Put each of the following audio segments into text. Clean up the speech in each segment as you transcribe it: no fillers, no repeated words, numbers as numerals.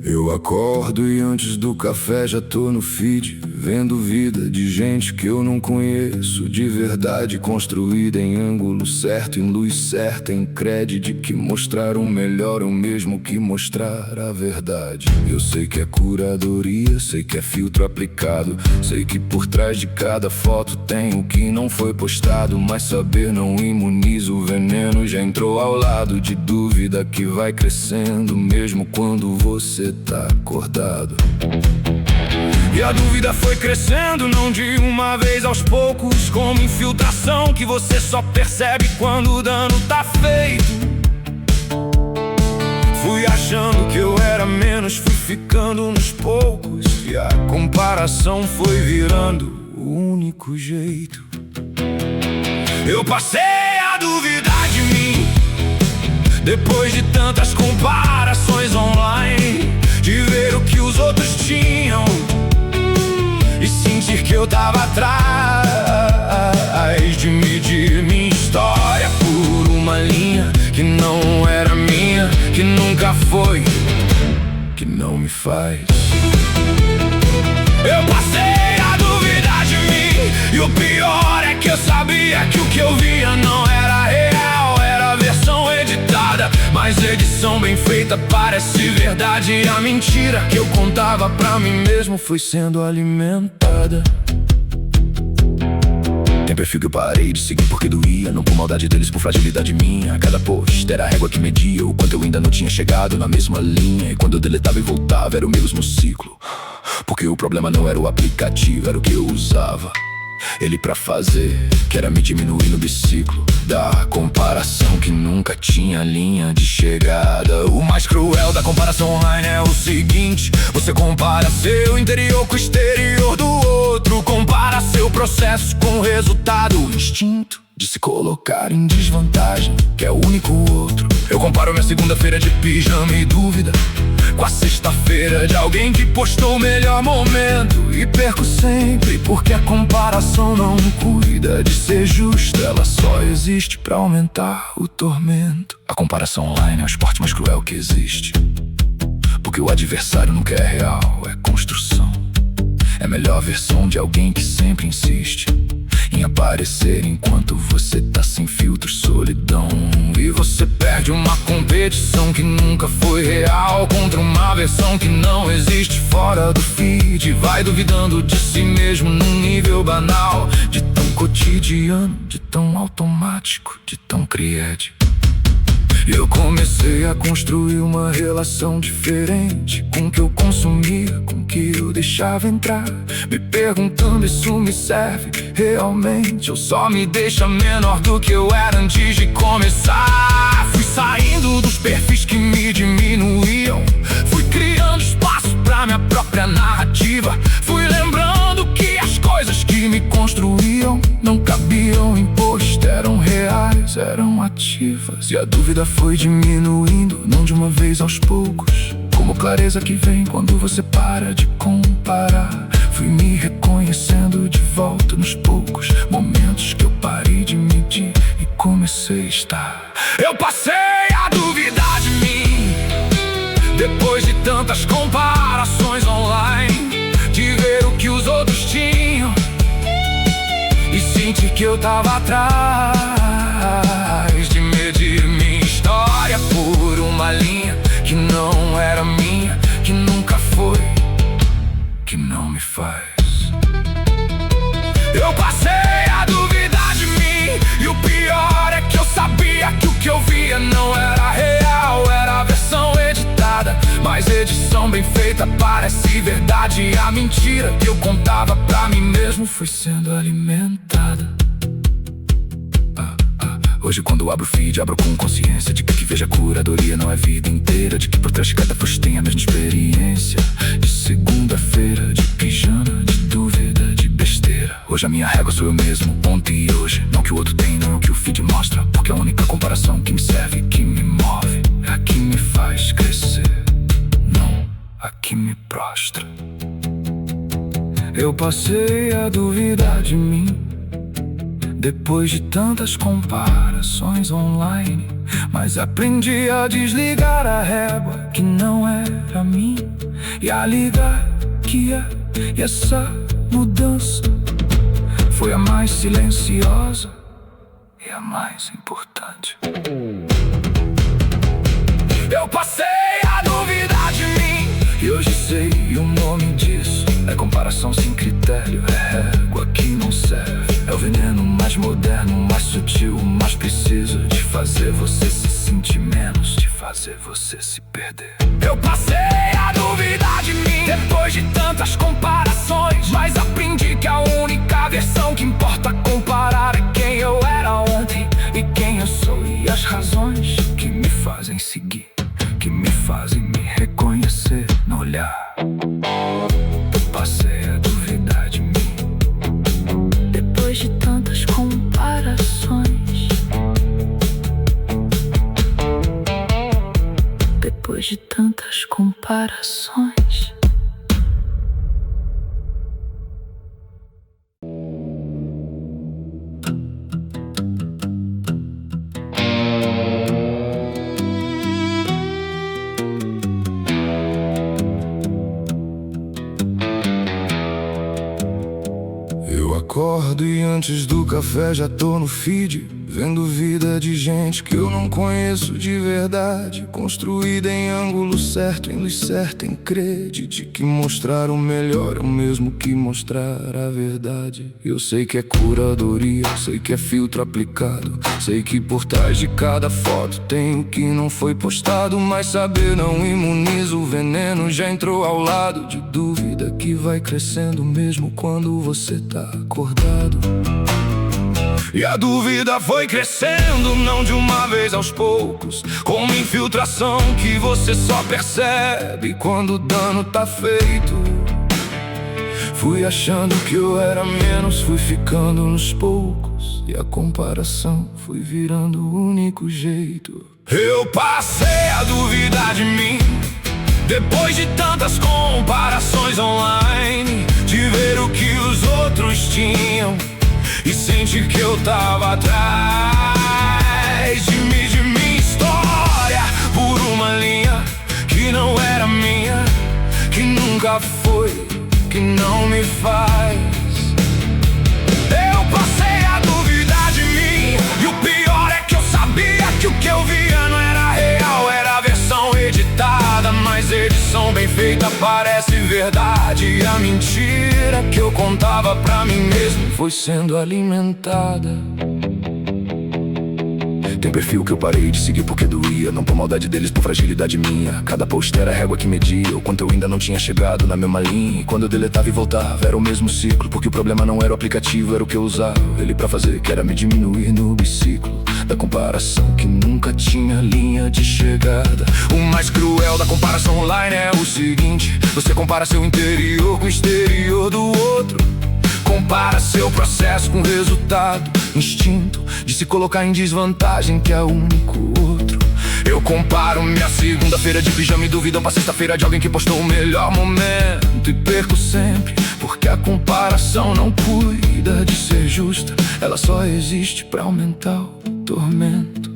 Eu acordo e antes do café já tô no feed, vendo vida de gente que eu não conheço de verdade, construída em ângulo certo, em luz certa, em crédito, que mostrar o melhor é o mesmo que mostrar a verdade. Eu sei que é curadoria, sei que é filtro aplicado, sei que por trás de cada foto tem o que não foi postado, mas saber não imuniza o veneno, já entrou ao lado de dúvida que vai crescendo mesmo quando você tá acordado. E a dúvida foi crescendo, não de uma vez, aos poucos, como infiltração que você só percebe quando o dano tá feito. Fui achando que eu era menos, fui ficando nos poucos, e a comparação foi virando o único jeito. Eu passei a duvidar de mim, depois de tantas comparações online, de ver o que os outros tinham e sentir que eu tava atrás, de medir minha história por uma linha que não era minha, que nunca foi, que não me faz. Eu passei a duvidar de mim, e o pior é que eu sabia que o que eu via não era real, era a versão editada, mas edição bem feita parece verdade. E a mentira que eu contava pra mim mesmo foi sendo alimentada. Tem perfil que eu parei de seguir porque doía, não por maldade deles, por fragilidade minha. Cada post era a régua que media o quanto eu ainda não tinha chegado na mesma linha, e quando eu deletava e voltava era o mesmo ciclo, porque o problema não era o aplicativo, era o que eu usava ele pra fazer, que era me diminuir no biciclo da comparação que nunca tinha linha de chegada. O mais cruel da comparação online é o seguinte: você compara seu interior com o exterior do outro, compara seu processo com o resultado, o instinto de se colocar em desvantagem, que é o único outro. Eu comparo minha segunda-feira de pijama e dúvida com a sexta-feira de alguém que postou o melhor momento, e perco sempre porque a comparação não cuida de ser justa, ela só existe pra aumentar o tormento. A comparação online é o esporte mais cruel que existe, porque o adversário nunca é real, é construção. É a melhor versão de alguém que sempre insiste em aparecer enquanto você tá sem filtros, solidão. E você perde uma competição que nunca foi real contra uma versão que não existe fora do feed. Vai duvidando de si mesmo num nível banal, de tão cotidiano, de tão automático, de tão cried. Eu comecei a construir uma relação diferente com o que eu consumia, com o que eu deixava entrar, me perguntando: isso me serve realmente, ou só me deixa menor do que eu era antes de começar? Fui saindo dos perfis que me diminuíam, fui criando espaço pra minha própria narrativa, fui lembrando que as coisas que me construíam não cabiam em post, eram reais, eram ativas. E a dúvida foi diminuindo, não de uma vez, aos poucos, como clareza que vem quando você para de comparar. Fui me reconhecendo de volta nos poucos momentos que eu parei de medir e comecei a estar. Eu passei a duvidar de mim, depois de tantas comparações online, de ver o que os outros tinham e sentir que eu tava atrás, de medir minha história por uma linha que não era minha, que nunca foi, que não me faz. Eu passei a duvidar de mim, e o pior é que eu sabia que o que eu via não era real, era a versão editada, mas edição bem feita parece verdade. E a mentira que eu contava pra mim mesmo foi sendo alimentada. Hoje quando abro o feed, abro com consciência de que veja a curadoria não é vida inteira, de que por trás de cada post tem a mesma experiência, de segunda-feira, de pijama, de dúvida, de besteira. Hoje a minha régua sou eu mesmo, ontem e hoje, não que o outro tem, não o que o feed mostra, porque a única comparação que me serve, que me move, é a que me faz crescer, não a que me prostra. Eu passei a duvidar de mim, depois de tantas comparações online, mas aprendi a desligar a régua que não era minha. E a liga que é essa mudança foi a mais silenciosa e a mais importante. Eu passei a duvidar de mim e hoje sei o nome disso. É comparação sem critério, é régua que não serve. É o veneno mais moderno, mais sutil, mais preciso de fazer você se sentir menos, de fazer você se perder. Eu passei a duvidar de mim depois de tantas comparações, mas aprendi que a única versão que importa comparar é quem eu era ontem e quem eu sou, e as razões que me fazem seguir, que me fazem me reconhecer no olhar. Eu passei a duvidar de mim depois de tantas comparações, depois de tantas comparações. Acordo e antes do café já tô no feed, vendo vida de gente que eu não conheço de verdade, construída em ângulo certo, em luz certa, em crédito, que mostrar o melhor é o mesmo que mostrar a verdade. Eu sei que é curadoria, sei que é filtro aplicado, sei que por trás de cada foto tem o que não foi postado, mas saber não imuniza o veneno, já entrou ao lado de dúvida que vai crescendo mesmo quando você tá acordado. E a dúvida foi crescendo, não de uma vez, aos poucos, como infiltração que você só percebe quando o dano tá feito. Fui achando que eu era menos, fui ficando nos poucos, e a comparação foi virando o único jeito. Eu passei a duvidar de mim depois de tantas comparações online, de ver o que os outros tinham e sentir que eu tava atrás de minha história, por uma linha que não era minha, que nunca foi, que não me faz. Eu passei a duvidar de mim, e o pior é que eu sabia que o que eu via não era real, era a versão editada, mas edição bem feita parece verdade. E a mentira que eu contava pra mim mesmo foi sendo alimentada. Tem perfil que eu parei de seguir porque doía, não por maldade deles, por fragilidade minha. Cada post era a régua que media o quanto eu ainda não tinha chegado na mesma linha. E quando eu deletava e voltava era o mesmo ciclo, porque o problema não era o aplicativo, era o que eu usava ele pra fazer, que era me diminuir no biciclo da comparação que nunca tinha linha de chegada. O mais cruel da comparação online é o seguinte: você compara seu interior com o exterior do outro, compara seu processo com o resultado, instinto de se colocar em desvantagem, que é o único outro. Eu comparo minha segunda-feira de pijama e duvidam pra sexta-feira de alguém que postou o melhor momento, e perco sempre, porque a comparação não cuida de ser justa, ela só existe pra aumentar o tormento.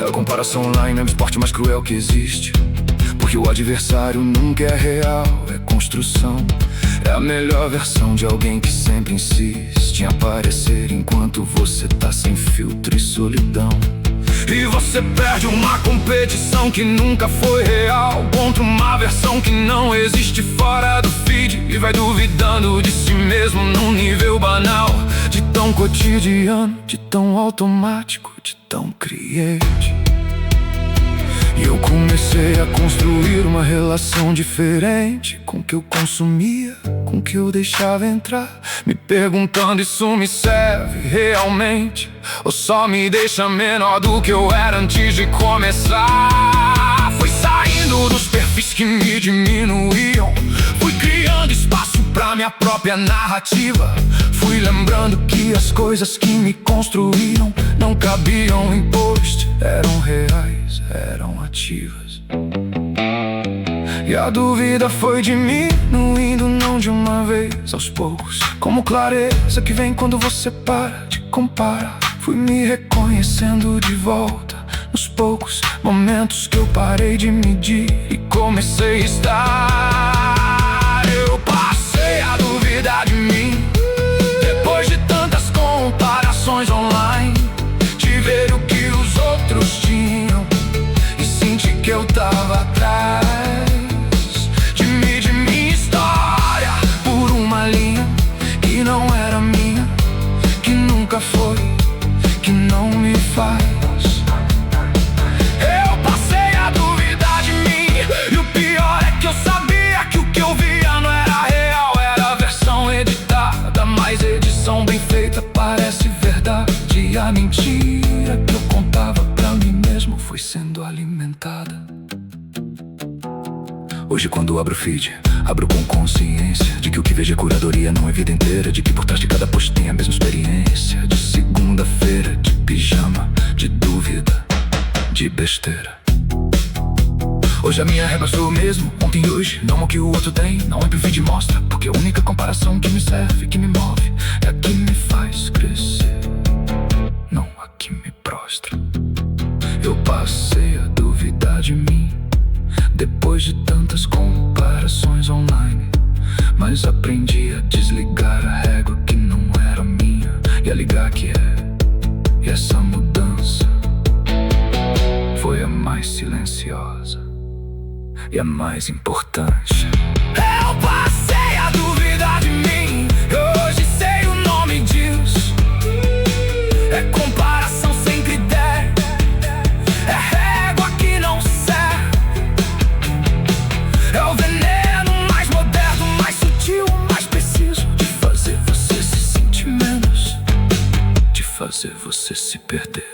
A comparação online é o esporte mais cruel que existe, porque o adversário nunca é real, é construção. É a melhor versão de alguém que sempre insiste em aparecer enquanto você tá sem filtro e solidão. E você perde uma competição que nunca foi real contra uma versão que não existe fora do feed, e vai duvidando de si mesmo num nível banal, de tão cotidiano, de tão automático, de tão create. E eu comecei a construir uma relação diferente com o que eu consumia, com o que eu deixava entrar, me perguntando: isso me serve realmente, ou só me deixa menor do que eu era antes de começar? Fui saindo dos perfis que me diminuíam, fui criando espaço pra minha própria narrativa, fui lembrando que as coisas que me construíram não cabiam em post, eram reais, eram ativas. E a dúvida foi diminuindo, não de uma vez, aos poucos, como clareza que vem quando você para de comparar. Fui me reconhecendo de volta nos poucos momentos que eu parei de medir, e comecei a estar. Eu passei a duvidar de mim, depois de tantas comparações online, de ver o que os outros tinham e senti que eu tava atrás de minha história, por uma linha que não era minha, que nunca foi, que não me faz. Eu passei a duvidar de mim, e o pior é que eu sabia que o que eu via não era real, era a versão editada, mas edição bem feita parece verdade. E a mentira que eu contava pra mim mesmo foi sendo alimentada. Hoje quando abro o feed, abro com consciência de que o que vejo é curadoria, não é vida inteira, de que por trás de cada post tem a mesma experiência. De segunda-feira, de pijama, de dúvida, de besteira. Hoje a minha régua sou eu mesmo, ontem e hoje, não o que o outro tem, não é que o vídeo mostra, porque a única comparação que me serve, que me move, é a que me faz crescer, não a que me prostra. Eu passei a duvidar de mim, depois de tantas comparações online, mas aprendi a desligar a régua que não era minha e a ligar que é. E essa mudança foi a mais silenciosa e a mais importante. Eu passei a duvidar de mim, hoje sei o nome disso. É comparação sem critério, é régua que não serve, é o veneno mais moderno, mais sutil, mais preciso, de fazer você se sentir menos, de fazer você se perder.